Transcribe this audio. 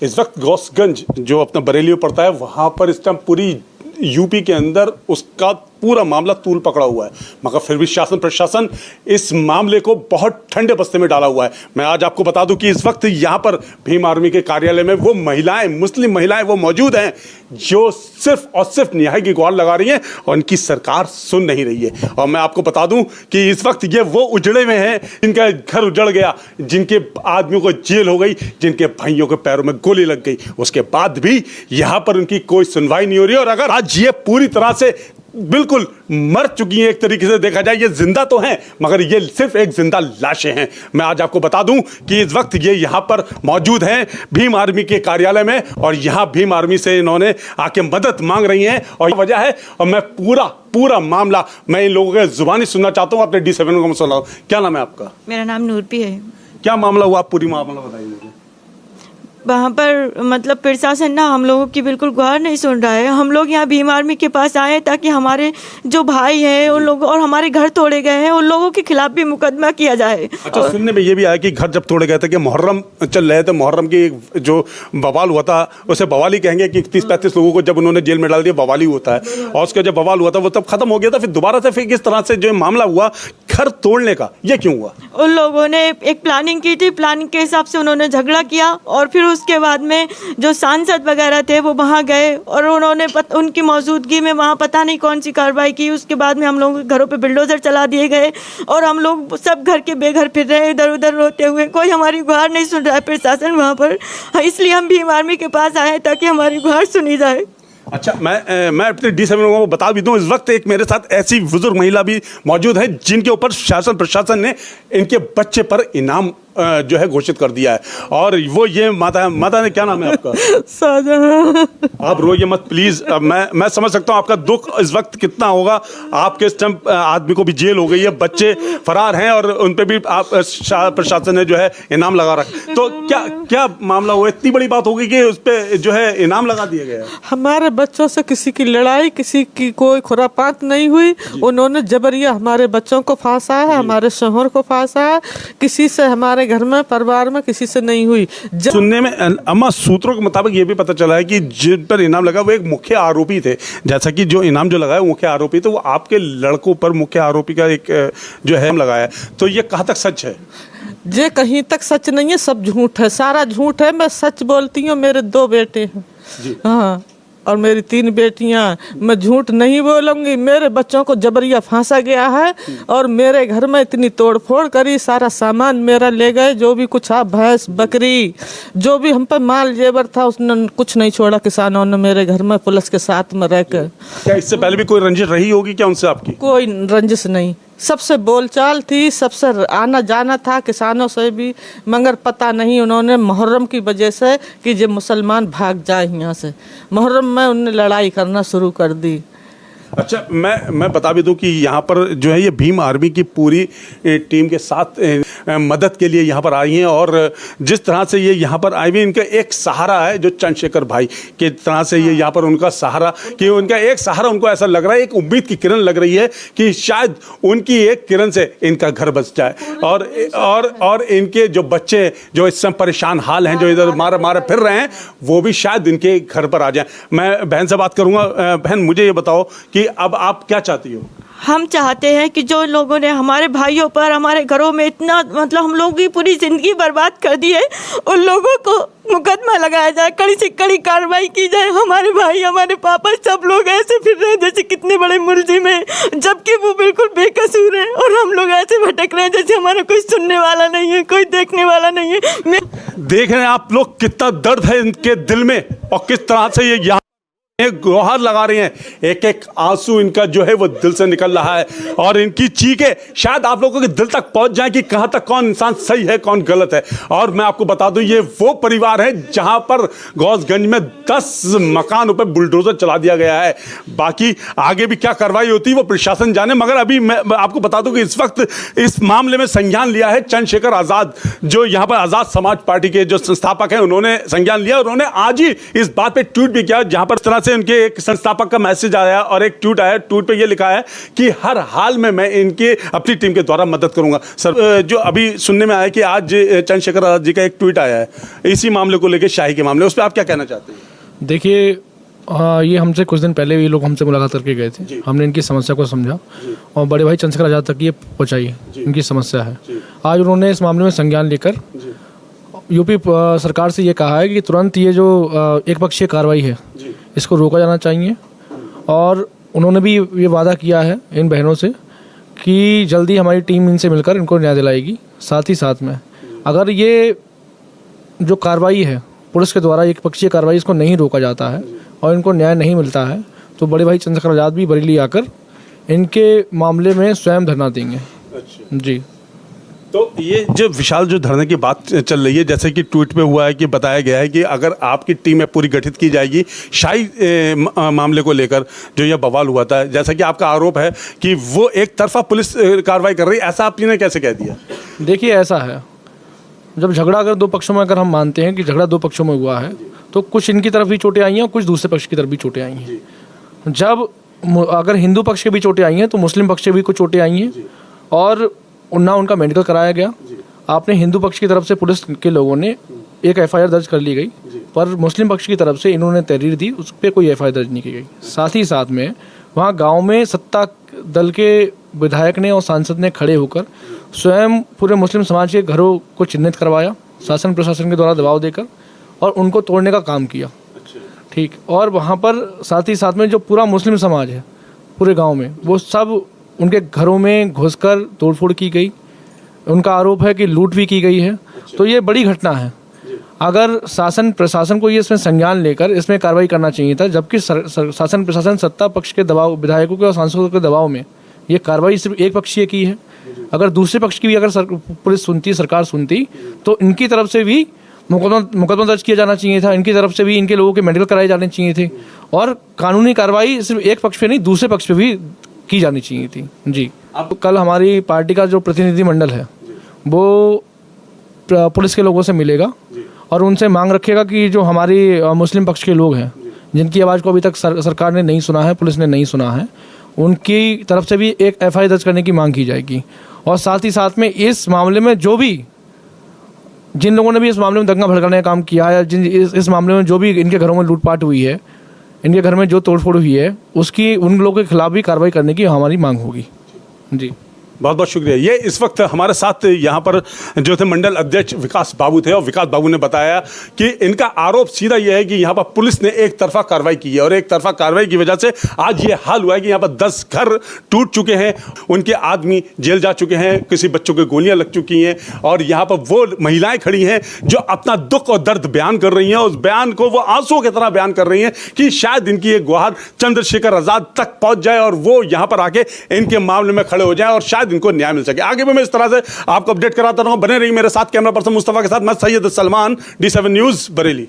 इस वक्त गौसगंज जो अपना बरेली में पड़ता है, वहाँ पर इस टाइम पूरी यूपी के अंदर उसका पूरा मामला तूल पकड़ा हुआ है, मगर फिर भी शासन प्रशासन इस मामले को बहुत ठंडे बस्ते में डाला हुआ है। मैं आज आपको बता दूं कि इस वक्त यहाँ पर भीम आर्मी के कार्यालय में वो महिलाएं, मुस्लिम महिलाएं वो मौजूद हैं जो सिर्फ और सिर्फ न्याय की गुहार लगा रही हैं और इनकी सरकार सुन नहीं रही है। और मैं आपको बता दूं कि इस वक्त ये वो उजड़े में हैं जिनका घर उजड़ गया, जिनके आदमियों को जेल हो गई, जिनके भाइयों के पैरों में गोली लग गई, उसके बाद भी यहाँ पर उनकी कोई सुनवाई नहीं हो रही। और अगर आज ये पूरी तरह से बिल्कुल मर चुकी हैं, एक तरीके से देखा जाए, ये जिंदा तो हैं मगर ये सिर्फ एक जिंदा लाशें हैं। मैं आज आपको बता दूं कि इस वक्त ये यहाँ पर मौजूद हैं भीम आर्मी के कार्यालय में और यहाँ भीम आर्मी से इन्होंने आके मदद मांग रही हैं और वजह है। और मैं पूरा मामला मैं इन लोगों के जुबानी सुनना चाहता हूँ। अपने D7 को सुना। क्या नाम है आपका? मेरा नाम नूरपी है। क्या मामला हुआ? आप पूरी मामला बताइए मुझे। वहाँ पर मतलब प्रशासन ना हम लोगों की बिल्कुल गुहार नहीं सुन रहा है। हम लोग यहाँ भीम आर्मी के पास आए ताकि हमारे जो भाई हैं उन लोगों और हमारे घर तोड़े गए हैं उन लोगों के खिलाफ भी मुकदमा किया जाए। अच्छा, सुनने में ये भी आया कि घर जब तोड़े गए थे कि मुहर्रम चल रहे थे, मुहर्रम की जो बवाल हुआ था उसे बवाली कहेंगे कि 30-35 लोगों को जब उन्होंने जेल में डाल दिया बवाली होता है, और उसका जब बवाल हुआ था वो तब खत्म हो गया था। फिर दोबारा से फिर किस तरह से जो मामला हुआ घर तोड़ने का, ये क्यों हुआ? उन लोगों ने एक प्लानिंग की थी, प्लानिंग के हिसाब से उन्होंने झगड़ा किया और फिर उसके बाद में जो सांसद वगैरह थे वो वहाँ गए और उन्होंने उनकी मौजूदगी में वहाँ पता नहीं कौन सी कार्रवाई की। उसके बाद में हम लोगों के घरों पे बिल्डोजर चला दिए गए और हम लोग सब घर के बेघर फिर रहे इधर उधर रोते हुए। कोई हमारी गुहार नहीं सुन रहा है प्रशासन वहाँ पर, इसलिए हम भीम आर्मी के पास आए ताकि हमारी गुहार सुनी जाए। अच्छा, मैं अपने D7 को बता भी दूं, इस वक्त एक मेरे साथ ऐसी बुजुर्ग महिला भी मौजूद है जिनके ऊपर शासन प्रशासन ने इनके बच्चे पर इनाम जो है घोषित कर दिया है। और वो ये माता ने, क्या नाम है आपका? साजन। आप रोइए मत प्लीज। मैं समझ सकता हूँ आपका दुख इस वक्त कितना होगा। आपके इस टाइम आदमी को भी जेल हो गई है, बच्चे फरार हैं और उन पे भी आप प्रशासन ने जो है इनाम लगा रखा। तो क्या मामला हुआ? इतनी बड़ी बात हो गई कि उस पे जो है इनाम लगा दिया गया। हमारे बच्चों से किसी की लड़ाई, किसी की कोई खुरापात नहीं हुई। उन्होंने जबरिया हमारे बच्चों को फांसा है, हमारे शोहर को फांसा है। किसी से हमारे घर में परिवार में किसी से नहीं हुई। सुनने में अम्मा सूत्रों के मुताबिक ये भी पता चला है कि जिन पर इनाम लगा वो एक मुख्य आरोपी थे। जैसा कि जो इनाम जो लगा है वो मुख्य आरोपी थे, वो आपके लड़कों पर मुख्य आरोपी का एक जो है लगाया है। तो ये कहाँ तक सच है? ये कहीं तक सच नहीं है, सब झूठ है, सारा झूठ है। मैं सच बोलती हूँ। मेरे 2 बेटे हैं, हाँ, और मेरी 3 बेटियां। मैं झूठ नहीं बोलूँगी। मेरे बच्चों को जबरिया फांसा गया है और मेरे घर में इतनी तोड़फोड़ करी, सारा सामान मेरा ले गए, जो भी कुछ आप भैंस बकरी जो भी हम पर माल जेवर था उसने कुछ नहीं छोड़ा। किसानों ने मेरे घर में पुलिस के साथ में रहकर। क्या इससे पहले भी कोई रंजिश रही होगी क्या उनसे आपकी? कोई रंजिश नहीं, सबसे बोलचाल थी, सबसे आना जाना था, किसानों से भी, मगर पता नहीं उन्होंने मुहर्रम की वजह से कि जो मुसलमान भाग जाए यहाँ से, मुहर्रम में उन्होंने लड़ाई करना शुरू कर दी। अच्छा, मैं बता भी दूं कि यहाँ पर जो है ये भीम आर्मी की पूरी टीम के साथ मदद के लिए यहाँ पर आई हैं और जिस तरह से ये यहाँ पर आई हुई, इनका एक सहारा है जो चंद्रशेखर भाई की तरह से ये यहाँ पर उनका सहारा, कि उनका एक सहारा उनको ऐसा लग रहा है, एक उम्मीद की किरण लग रही है कि शायद उनकी एक किरण से इनका घर बच जाए और इनके जो बच्चे जो इस समय परेशान हाल हैं, जो इधर मारे फिर रहे हैं, वो भी शायद इनके घर पर आ जाए। मैं बहन से बात करूँगा। बहन, मुझे ये बताओ कि अब आप क्या चाहती हो? हम चाहते हैं कि जो लोगों ने हमारे भाइयों पर, हमारे घरों में इतना मतलब हम लोगों की पूरी जिंदगी बर्बाद कर दी है, उन लोगों को मुकदमा लगाया जाए, कड़ी से कड़ी कार्रवाई की जाए। हमारे भाई, हमारे पापा, सब लोग ऐसे फिर रहे हैं जैसे कितने बड़े मुलजिम हैं, जबकि वो बिल्कुल बेकसूर हैं और हम लोग ऐसे भटक रहे हैं जैसे हमारा कोई सुनने वाला नहीं है, कोई देखने वाला नहीं है। देख रहे हैं आप लोग कितना दर्द है इनके दिल में और किस तरह से ये यहाँ एक गुहार लगा रही हैं। एक एक आंसू इनका जो है वो दिल से निकल रहा है और इनकी चीखें शायद आप लोगों के दिल तक पहुंच जाए कि कहां तक कौन इंसान सही है कौन गलत है। और मैं आपको बता दूं, ये वो परिवार है जहां पर गौसगंज में 10 मकानों पर बुलडोजर चला दिया गया है। बाकी आगे भी क्या कार्रवाई होती है वो प्रशासन जाने, मगर अभी मैं आपको बता दूं कि इस वक्त इस मामले में संज्ञान लिया है चंद्रशेखर आजाद, जो यहाँ पर आजाद समाज पार्टी के जो संस्थापक हैं, उन्होंने संज्ञान लिया। उन्होंने आज ही इस बात पर ट्वीट भी किया जहां पर तरह से उनके एक संस्थापक का मैसेज आया और एक ट्वीट आया। ट्वीट पे ये लिखा है कि हर हाल में मैं इनके अपनी टीम के द्वारा मदद करूंगा। सर, जो अभी सुनने में आया कि आज चंद्रशेखर आजाद जी का एक ट्वीट आया है इसी मामले को लेकर, शाही के मामले, उस पर आप क्या कहना चाहते हैं? देखिए, ये हमसे कुछ दिन पहले ये लोग हमसे मुलाकात करके गए थे। हमने इनकी समस्या को समझा और बड़े भाई चंद्रशेखर आजाद तक ये पहुंचाई इनकी समस्या है। आज उन्होंने इस मामले में संज्ञान लेकर यूपी सरकार से ये कहा है कि तुरंत ये जो एक पक्षीय कार्रवाई है इसको रोका जाना चाहिए। और उन्होंने भी ये वादा किया है इन बहनों से कि जल्दी हमारी टीम इनसे मिलकर इनको न्याय दिलाएगी। साथ ही साथ में अगर ये जो कार्रवाई है पुलिस के द्वारा एक पक्षीय कार्रवाई, इसको नहीं रोका जाता है और इनको न्याय नहीं मिलता है तो बड़े भाई चंद्रशेखर आजाद भी बरेली आकर इनके मामले में स्वयं धरना देंगे। जी। तो ये जो विशाल जो धरने की बात चल रही है, जैसे कि ट्वीट पे हुआ है कि बताया गया है कि अगर आपकी टीम है पूरी गठित की जाएगी शाही मामले को लेकर जो यह बवाल हुआ था, जैसा कि आपका आरोप है कि वो एक तरफा पुलिस कार्रवाई कर रही है, ऐसा आपने कैसे कह दिया? देखिए, ऐसा है, जब झगड़ा अगर दो पक्षों में, अगर हम मानते हैं कि झगड़ा दो पक्षों में हुआ है तो कुछ इनकी तरफ भी चोटें आई हैं और कुछ दूसरे पक्ष की तरफ भी चोटें आई हैं। जब अगर हिंदू पक्ष के भी चोटें आई हैं तो मुस्लिम पक्ष के भी कुछ चोटें आई हैं और ना उनका मेडिकल कराया गया। आपने हिंदू पक्ष की तरफ से पुलिस के लोगों ने एक एफआईआर दर्ज कर ली गई, पर मुस्लिम पक्ष की तरफ से इन्होंने तहरीर दी, उस पर कोई एफआईआर दर्ज नहीं की गई। साथ ही साथ में वहाँ गाँव में सत्ता दल के विधायक ने और सांसद ने खड़े होकर स्वयं पूरे मुस्लिम समाज के घरों को चिन्हित करवाया शासन प्रशासन के द्वारा दबाव देकर और उनको तोड़ने का काम किया। ठीक। और वहाँ पर साथ ही साथ में जो पूरा मुस्लिम समाज है पूरे गांव में, वो सब उनके घरों में घुसकर तोड़फोड़ की गई। उनका आरोप है कि लूट भी की गई है। तो ये बड़ी घटना है। अगर शासन प्रशासन को ये इसमें संज्ञान लेकर इसमें कार्रवाई करना चाहिए था, जबकि शासन प्रशासन सत्ता पक्ष के दबाव, विधायकों के और सांसदों के दबाव में ये कार्रवाई सिर्फ एक पक्षीय की है। अगर दूसरे पक्ष की भी अगर पुलिस सुनती, सरकार सुनती, तो इनकी तरफ से भी मुकदमा दर्ज किया जाना चाहिए था। इनकी तरफ से भी इनके लोगों के मेडिकल कराए जाने चाहिए थे और कानूनी कार्रवाई सिर्फ एक पक्ष पे नहीं दूसरे पक्ष पे भी की जानी चाहिए थी। जी। अब कल हमारी पार्टी का जो प्रतिनिधिमंडल है वो पुलिस के लोगों से मिलेगा और उनसे मांग रखेगा कि जो हमारी मुस्लिम पक्ष के लोग हैं जिनकी आवाज़ को अभी तक सरकार ने नहीं सुना है, पुलिस ने नहीं सुना है, उनकी तरफ से भी एक एफआईआर दर्ज करने की मांग की जाएगी। और साथ ही साथ में इस मामले में जो भी जिन लोगों ने भी इस मामले में दंगा भड़काने का काम किया है, जिन इस मामले में जो भी इनके घरों में लूटपाट हुई है, इनके घर में जो तोड़फोड़ हुई है, उसकी उन लोगों के खिलाफ भी कार्रवाई करने की हमारी मांग होगी। जी। बहुत बहुत शुक्रिया। ये इस वक्त हमारे साथ यहाँ पर जो थे मंडल अध्यक्ष विकास बाबू थे और विकास बाबू ने बताया कि इनका आरोप सीधा यह है कि यहाँ पर पुलिस ने एक तरफा कार्रवाई की है और एक तरफा कार्रवाई की वजह से आज ये हाल हुआ है कि यहाँ पर 10 घर टूट चुके हैं, उनके आदमी जेल जा चुके हैं, किसी बच्चों की गोलियां लग चुकी हैं और यहाँ पर वो महिलाएं खड़ी हैं जो अपना दुख और दर्द बयान कर रही हैं। उस बयान को वो आंसुओं की तरह बयान कर रही हैं कि शायद इनकी एक गुहार चंद्रशेखर आजाद तक पहुंच जाए और वो यहाँ पर आके इनके मामले में खड़े हो जाए और शायद इनको न्याय मिल सके। आगे भी मैं इस तरह से आपको अपडेट कराता रहूं। बने रहिए मेरे साथ। कैमरा पर्सन मुस्तफा के साथ मैं सैयद सलमान, D7 न्यूज़ बरेली।